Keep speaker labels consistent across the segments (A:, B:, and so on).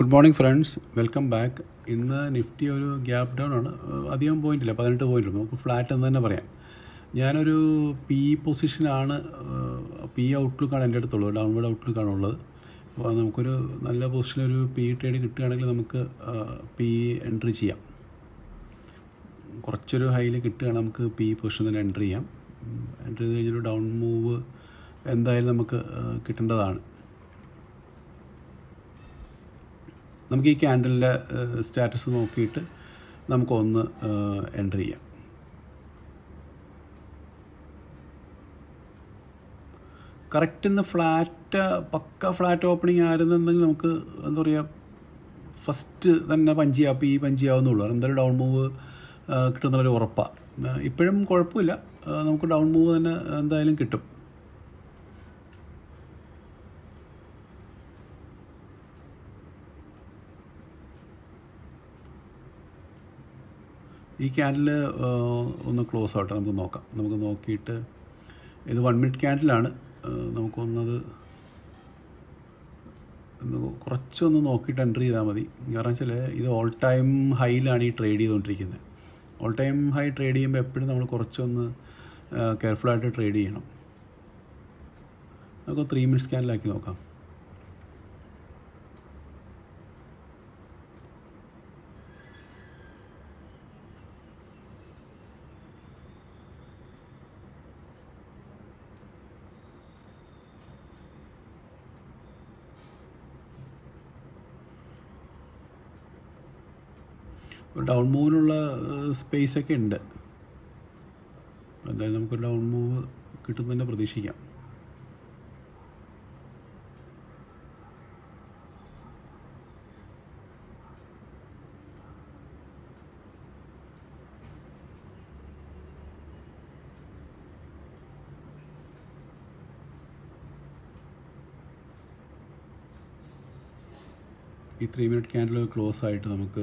A: Good morning friends, welcome back. ഇന്ന് Nifty ഒരു gap down ആണ്. അധികം പോയിന്റില്ല, 18 പോയിന്റ്. നമുക്ക് ഫ്ലാറ്റ് എന്ന് തന്നെ പറയാം. ഞാനൊരു പി പൊസിഷനാണ്, പി ഔട്ട്ലുക്കാണ് എൻ്റെ അടുത്തുള്ളത്, ഡൗൺവേർഡ് ഔട്ട്ലുക്കാണ് ഉള്ളത്. അപ്പോൾ നമുക്കൊരു നല്ല പൊസിഷനൊരു പി ട്രേഡ് കിട്ടുകയാണെങ്കിൽ നമുക്ക് പി എൻട്രി ചെയ്യാം. കുറച്ചൊരു ഹൈയിൽ കിട്ടുകയാണെങ്കിൽ നമുക്ക് പി പൊസിഷൻ തന്നെ എൻട്രി ചെയ്യാം. എൻട്രി ചെയ്ത് കഴിഞ്ഞൊരു ഡൗൺ മൂവ് എന്തായാലും നമുക്ക് കിട്ടേണ്ടതാണ്. നമുക്ക് ഈ ക്യാൻഡലിൻ്റെ സ്റ്റാറ്റസ് നോക്കിയിട്ട് നമുക്കൊന്ന് എൻട്രി ചെയ്യാം. കറക്റ്റ് ഇന്ന് പക്ക ഫ്ലാറ്റ് ഓപ്പണിംഗ് ആയിരുന്നെങ്കിൽ നമുക്ക് എന്താ പറയുക, ഫസ്റ്റ് തന്നെ പഞ്ച് ചെയ്യാവുന്നുള്ളൂ. എന്തായാലും ഡൗൺ മൂവ് കിട്ടുന്നുള്ളൊരു ഉറപ്പാണ്. ഇപ്പോഴും കുഴപ്പമില്ല, നമുക്ക് ഡൗൺ മൂവ് തന്നെ എന്തായാലും കിട്ടും. ഈ ക്യാൻഡിൽ ഒന്ന് ക്ലോസ് ആവട്ടെ, നമുക്ക് നോക്കാം. നമുക്ക് നോക്കിയിട്ട് ഇത് 1 മിനിറ്റ് ക്യാൻഡിലാണ്. നമുക്കൊന്നത് കുറച്ചൊന്ന് നോക്കിയിട്ട് എൻട്രി ചെയ്താൽ മതി. കാരണം വെച്ചാൽ ഇത് ഓൾ ടൈം ഹൈയിലാണ് ഈ ട്രേഡ് ചെയ്തുകൊണ്ടിരിക്കുന്നത്. ഓൾ ടൈം ഹൈ ട്രേഡ് ചെയ്യുമ്പോൾ എപ്പോഴും നമ്മൾ കുറച്ചൊന്ന് കെയർഫുള്ളായിട്ട് ട്രേഡ് ചെയ്യണം. നമുക്ക് 3 മിനിറ്റ് സ്കാനിലാക്കി നോക്കാം. ഒരു ഡൗൺ മൂവിനുള്ള സ്പേസൊക്കെ ഉണ്ട്. എന്തായാലും നമുക്കൊരു ഡൗൺ മൂവ് കിട്ടുമെന്ന് തന്നെ പ്രതീക്ഷിക്കാം. ഈ 3 മിനിറ്റ് ക്യാൻഡിൽ ക്ലോസ് ആയിട്ട് നമുക്ക്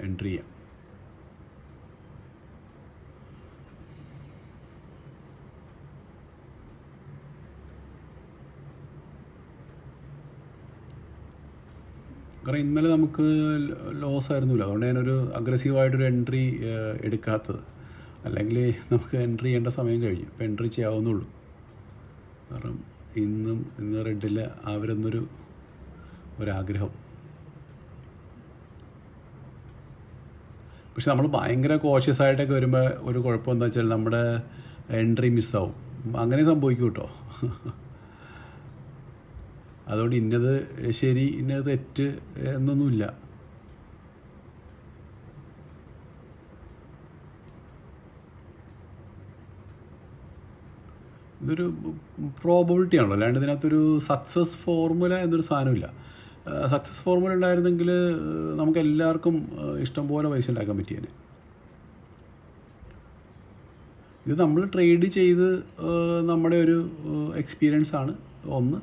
A: എൻട്രി ചെയ്യാം. കാരണം ഇന്നലെ നമുക്ക് ലോസ് ആയിരുന്നില്ല, അതുകൊണ്ട് ഞാനൊരു അഗ്രസീവായിട്ടൊരു എൻട്രി എടുക്കാത്തത്. അല്ലെങ്കിൽ നമുക്ക് എൻട്രി ചെയ്യേണ്ട സമയം കഴിഞ്ഞു, ഇപ്പോൾ എൻട്രി ചെയ്യാവുന്നുള്ളൂ. കാരണം ഇന്ന് റെഡിൽ ഒരാഗ്രഹം. പക്ഷെ നമ്മൾ ഭയങ്കര കോഷ്യസ് ആയിട്ടൊക്കെ വരുമ്പോൾ ഒരു കുഴപ്പം എന്താ വെച്ചാൽ നമ്മുടെ എൻട്രി മിസ്സാവും. അങ്ങനെ സംഭവിക്കും കേട്ടോ. അതുകൊണ്ട് ഇന്നത് ശരി ഇന്നത് തെറ്റ് എന്നൊന്നുമില്ല. ഇതൊരു പ്രോബബിലിറ്റി ആണല്ലോ, അല്ലാണ്ട് ഇതിനകത്തൊരു സക്സസ് ഫോർമുല എന്നൊരു സാധനമില്ല. സക്സസ് ഫോർമുല ഉണ്ടായിരുന്നെങ്കിൽ നമുക്ക് എല്ലാവർക്കും ഇഷ്ടംപോലെ പൈസ ഉണ്ടാക്കാൻ പറ്റിയേനെ. ഇത് നമ്മൾ ട്രേഡ് ചെയ്ത് നമ്മുടെ ഒരു എക്സ്പീരിയൻസ് ആണ് ഒന്ന്.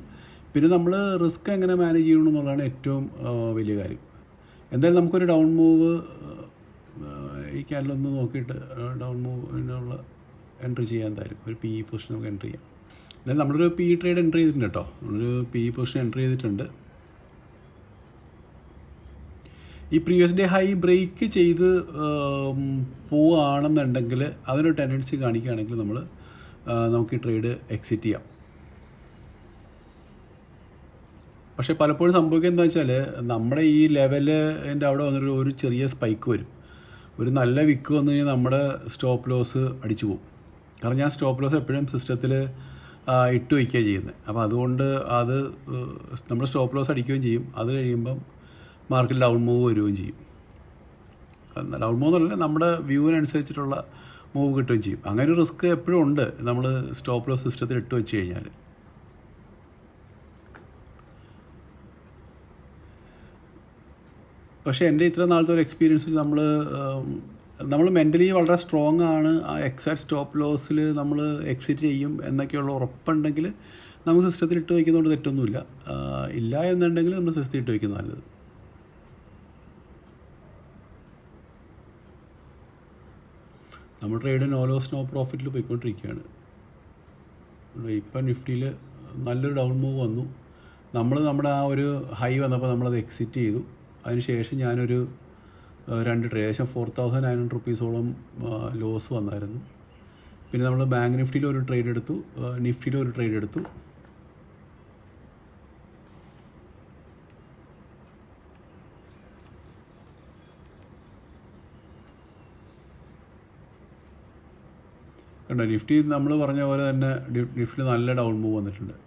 A: പിന്നെ നമ്മൾ റിസ്ക് എങ്ങനെ മാനേജ് ചെയ്യണം എന്നുള്ളതാണ് ഏറ്റവും വലിയ കാര്യം. എന്തായാലും നമുക്കൊരു ഡൗൺ മൂവ് ഈ ക്യാൻഡിലൊന്ന് നോക്കിയിട്ട് ഡൗൺ മൂവിനുള്ള എൻട്രി ചെയ്യാൻ എന്തായാലും ഒരു പി പൊസിഷൻ നമുക്ക് എൻട്രി ചെയ്യാം. എന്തായാലും നമ്മളൊരു പി ട്രേഡ് എൻട്രി ചെയ്തിട്ടുണ്ട് കേട്ടോ. നമ്മളൊരു പി പൊസിഷൻ എൻട്രി ചെയ്തിട്ടുണ്ട്. ഈ പ്രീവിയസ് ഡേ ഹൈ ബ്രേക്ക് ചെയ്ത് പോവുകയാണെന്നുണ്ടെങ്കിൽ അതിനൊരു ടെൻഡൻസി കാണിക്കുകയാണെങ്കിൽ നമുക്ക് ഈ ട്രേഡ് എക്സിറ്റ് ചെയ്യാം. പക്ഷേ പലപ്പോഴും സംഭവിക്കുക എന്താ വെച്ചാൽ നമ്മുടെ ഈ ലെവലിൻ്റെ അവിടെ വന്നിട്ട് ഒരു ചെറിയ സ്പൈക്ക് വരും. ഒരു നല്ല വിക്ക് വന്നു കഴിഞ്ഞാൽ നമ്മുടെ സ്റ്റോപ്പ് ലോസ് അടിച്ചു പോകും. കാരണം ഞാൻ സ്റ്റോപ്പ് ലോസ് എപ്പോഴും സിസ്റ്റത്തിൽ ഇട്ട് വയ്ക്കുകയാണ് ചെയ്യുന്നത്. അപ്പോൾ അതുകൊണ്ട് അത് നമ്മൾ സ്റ്റോപ്പ് ലോസ് അടിക്കുകയും ചെയ്യും. അത് കഴിയുമ്പം മാർക്കറ്റിൽ ഡൗൺ മൂവ് വരികയും ചെയ്യും. ഡൗൺ മൂവ് എന്നല്ല, നമ്മുടെ വ്യൂവിനനുസരിച്ചിട്ടുള്ള മൂവ് കിട്ടുകയും ചെയ്യും. അങ്ങനെ ഒരു റിസ്ക് എപ്പോഴും ഉണ്ട് നമ്മൾ സ്റ്റോപ്പ് ലോസ് സിസ്റ്റത്തിൽ ഇട്ട് വെച്ച് കഴിഞ്ഞാൽ. പക്ഷേ എൻ്റെ ഇത്ര നാളത്തെ ഒരു എക്സ്പീരിയൻസ് വെച്ച് നമ്മൾ മെൻ്റലി വളരെ സ്ട്രോങ് ആണ്. ആ എക്സാക്ട് സ്റ്റോപ്പ് ലോസിൽ നമ്മൾ എക്സിറ്റ് ചെയ്യും എന്നൊക്കെയുള്ള ഉറപ്പുണ്ടെങ്കിൽ നമുക്ക് സിസ്റ്റത്തിൽ ഇട്ട് വയ്ക്കുന്നതുകൊണ്ട് തെറ്റൊന്നുമില്ല. ഇല്ല എന്നുണ്ടെങ്കിൽ നമ്മൾ സിസ്റ്റത്തിൽ ഇട്ട് വയ്ക്കുന്നത് നല്ലത്. നമ്മൾ ട്രേഡ് നോ ലോസ് നോ പ്രോഫിറ്റിൽ പോയിക്കൊണ്ടിരിക്കുകയാണ്. ഇപ്പം നിഫ്റ്റിയിൽ നല്ലൊരു ഡൗൺ മൂവ് വന്നു. നമ്മുടെ ആ ഒരു ഹൈ വന്നപ്പോൾ നമ്മളത് എക്സിറ്റ് ചെയ്തു. അതിനുശേഷം ഞാനൊരു 2 ട്രേഡ് ഏകദേശം 4,900 റുപ്പീസോളം ലോസ് വന്നായിരുന്നു. പിന്നെ നമ്മൾ ബാങ്ക് നിഫ്റ്റിയിൽ ഒരു ട്രേഡ് എടുത്തു, നിഫ്റ്റിയിൽ ഒരു ട്രേഡ് എടുത്തു. കണ്ടോ, നിഫ്റ്റി നമ്മൾ പറഞ്ഞ പോലെ തന്നെ നിഫ്റ്റിയിൽ നല്ല ഡൗൺ മൂവ് വന്നിട്ടുണ്ട്.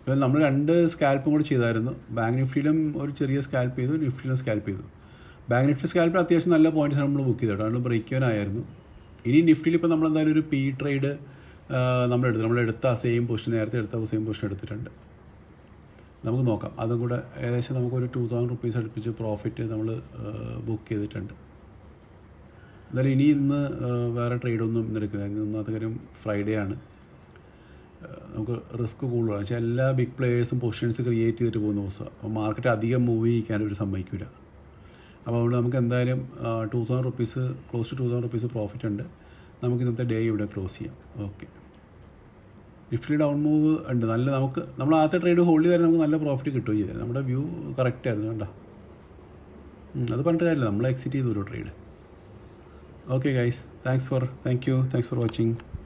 A: ഇപ്പം നമ്മൾ 2 സ്കാൽപ്പും കൂടി ചെയ്തായിരുന്നു. ബാങ്ക് നിഫ്റ്റിയിലും ഒരു ചെറിയ സ്കാൽപ്പ് ചെയ്തു, നിഫ്റ്റിയിലും സ്കാൽപ്പ് ചെയ്തു. ബാങ്ക് നിഫ്റ്റി സ്കാൽപ്പിൽ അത്യാവശ്യം നല്ല പോയിൻറ്റ്സ് നമ്മൾ ബുക്ക് ചെയ്തിട്ട് നമ്മൾ ബ്രേക്ക് ഇവൻ ആയിരുന്നു. ഇനി നിഫ്റ്റിയിൽ ഇപ്പോൾ നമ്മൾ എന്തായാലും ഒരു പി ട്രേഡ് നമ്മളെടുത്ത സെയിം പൊസിഷൻ, നേരത്തെ എടുത്ത സെയിം പൊസിഷൻ എടുത്തിട്ടുണ്ട്. നമുക്ക് നോക്കാം, അതും കൂടെ ഏകദേശം നമുക്കൊരു 2,000 റുപ്പീസ് അടുപ്പിച്ച് പ്രോഫിറ്റ് നമ്മൾ ബുക്ക് ചെയ്തിട്ടുണ്ട്. എന്തായാലും ഇന്ന് വേറെ ട്രേഡൊന്നും എടുക്കില്ല. ഇന്നത്തെ കാര്യം ഫ്രൈഡേ ആണ്. നമുക്ക് റിസ്ക് കൂടുതലാണ്. പക്ഷേ എല്ലാ ബിഗ് പ്ലെയേഴ്സും പൊസിഷൻസ് ക്രിയേറ്റ് ചെയ്തിട്ട് പോകുന്ന ദിവസമാണ്. അപ്പോൾ മാർക്കറ്റ് അധികം മൂവ് ചെയ്യിക്കാൻ ഒരു സമ്മതിക്കില്ല. അപ്പോൾ അതുകൊണ്ട് നമുക്ക് എന്തായാലും 2,000 rupees, close to 2,000 rupees profit ഉണ്ട്. നമുക്ക് ഇന്നത്തെ ഡേ ഇവിടെ ക്ലോസ് ചെയ്യാം. ഓക്കെ, നിഫ്റ്റി ഡൗൺ മൂവ് ഉണ്ട്. നമ്മൾ ആദ്യത്തെ ട്രേഡ് ഹോൾഡ് ചെയ്താൽ നമുക്ക് നല്ല പ്രോഫിറ്റ് കിട്ടുകയും ചെയ്താൽ നമ്മുടെ വ്യൂ കറക്റ്റ് ആയിരുന്നു. കണ്ടോ, അത് പറഞ്ഞിട്ട് കാര്യമില്ല, നമ്മൾ എക്സിറ്റ് ചെയ്തു ഒരു trade. Okay guys, thanks for watching.